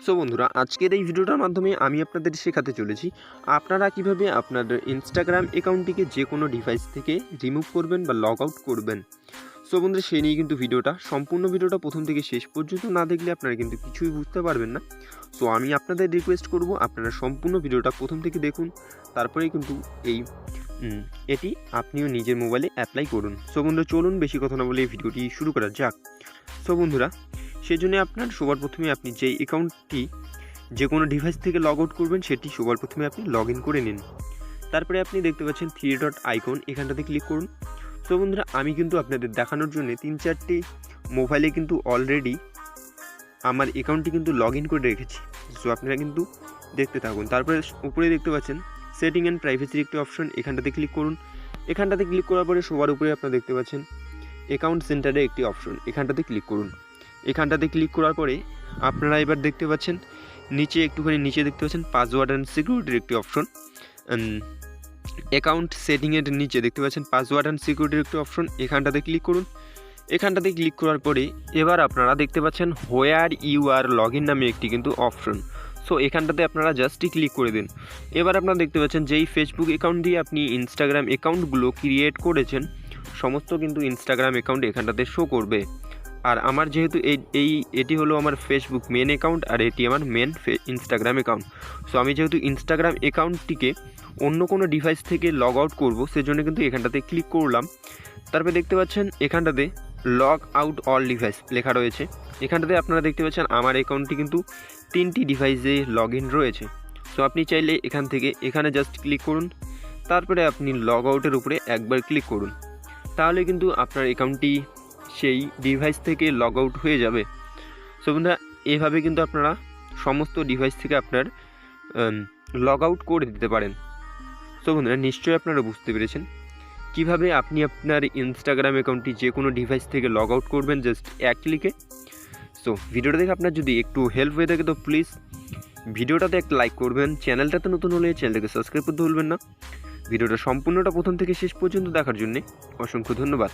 So বন্ধুরা, আজকের এই ভিডিওটার মাধ্যমে আমি আপনাদের শেখাতে চলেছি আপনারা কিভাবে আপনাদের ইনস্টাগ্রাম অ্যাকাউন্টটিকে যে কোনো ডিভাইস থেকে রিমুভ করবেন বা লগ আউট করবেন। সো বন্ধুরা, সেই নিয়ে কিন্তু সম্পূর্ণ ভিডিওটা প্রথম থেকে শেষ পর্যন্ত না দেখলে আপনারা কিন্তু কিছুই বুঝতে পারবেন না। সো আমি আপনাদের রিকোয়েস্ট করব, আপনারা সম্পূর্ণ ভিডিওটা প্রথম থেকে দেখুন, তারপরেই কিন্তু এটি আপনিও নিজের মোবাইলে অ্যাপ্লাই করুন। সো বন্ধুরা, চলুন বেশি কথা না বলে এই ভিডিওটি শুরু করা যাক। সো বন্ধুরা, সেজন্য আপনার সবার প্রথমে আপনি যেই অ্যাকাউন্টটি যে কোনো ডিভাইস থেকে লগ আউট করবেন সেটি সবার প্রথমে আপনি লগ ইন করে নিন। তারপরে আপনি দেখতে পাচ্ছেন 3 ডট আইকন, এখানটাতে ক্লিক করুন। তো বন্ধুরা, আমি কিন্তু আপনাদের দেখানোর জন্য 3-4টি মোবাইলে কিন্তু অলরেডি আমার অ্যাকাউন্টটি কিন্তু লগ ইন করে রেখেছি। সো আপনারা কিন্তু দেখতে থাকুন। তারপরে উপরে দেখতে পাচ্ছেন সেটিং অ্যান্ড প্রাইভেসির একটি অপশন, এখানটাতে ক্লিক করুন। এখানটাতে ক্লিক করার পরে সবার উপরে আপনারা দেখতে পাচ্ছেন অ্যাকাউন্ট সেন্টারে একটি অপশন, এখানটাতে ক্লিক করুন। এখানটাতে ক্লিক করার পরে আপনারা এবার দেখতে পাচ্ছেন নিচে একটুখানি নিচে দেখতে পাচ্ছেন পাসওয়ার্ড অ্যান্ড সিকিউরিটির একটি অপশন। অ্যাকাউন্ট সেটিংয়ের নিচে দেখতে পাচ্ছেন পাসওয়ার্ড অ্যান্ড সিকিউরিটির একটি অপশন, এখানটাতে ক্লিক করুন। এখানটাতে ক্লিক করার পরে এবার আপনারা দেখতে পাচ্ছেন where you are log in নামে একটি কিন্তু অপশন। সো এখানটাতে আপনারা জাস্টই ক্লিক করে দিন। এবার আপনারা দেখতে পাচ্ছেন যেই ফেসবুক অ্যাকাউন্ট দিয়ে আপনি ইনস্টাগ্রাম অ্যাকাউন্টগুলো ক্রিয়েট করেছেন সমস্ত কিন্তু ইনস্টাগ্রাম অ্যাকাউন্ট এখানটাতে শো করবে। আর আমার যেহেতু এটি হলো আমার ফেসবুক মেন অ্যাকাউন্ট আর এটি আমার মেন ইনস্টাগ্রাম অ্যাকাউন্ট। সো আমি যেহেতু ইনস্টাগ্রাম অ্যাকাউন্টটিকে অন্য কোনো ডিভাইস থেকে লগ আউট করবো, সেজন্য কিন্তু এখানটাতে ক্লিক করলাম। তারপরে দেখতে পাচ্ছেন এখানটাতে লগ আউট অল ডিভাইস লেখা রয়েছে। এখানটাতে আপনারা দেখতে পাচ্ছেন আমার অ্যাকাউন্টটি কিন্তু 3টি ডিভাইসে লগ ইন রয়েছে। সো আপনি চাইলে এখানে জাস্ট ক্লিক করুন, তারপরে আপনি লগ আউটের উপরে একবার ক্লিক করুন, তাহলে কিন্তু আপনার অ্যাকাউন্টটি সেই ডিভাইস থেকে লগ আউট হয়ে যাবে। সো বন্ধুরা, এভাবে কিন্তু আপনারা সমস্ত ডিভাইস থেকে আপনার লগ আউট করে দিতে পারেন। সো বন্ধুরা, নিশ্চয়ই আপনারা বুঝতে পেরেছেন কিভাবে আপনি আপনার ইনস্টাগ্রাম অ্যাকাউন্টটি যে কোনো ডিভাইস থেকে লগ আউট করবেন জাস্ট এক ক্লিকে। সো ভিডিওটা দেখে আপনার যদি একটু হেল্প হয়ে থাকে তো প্লিজ ভিডিওটাতে একটা লাইক করবেন, চ্যানেলটাতে নতুন হলে চ্যানেলটাকে সাবস্ক্রাইব করতে ভুলবেন না। ভিডিওটা সম্পূর্ণটা প্রথম থেকে শেষ পর্যন্ত দেখার জন্যে অসংখ্য ধন্যবাদ।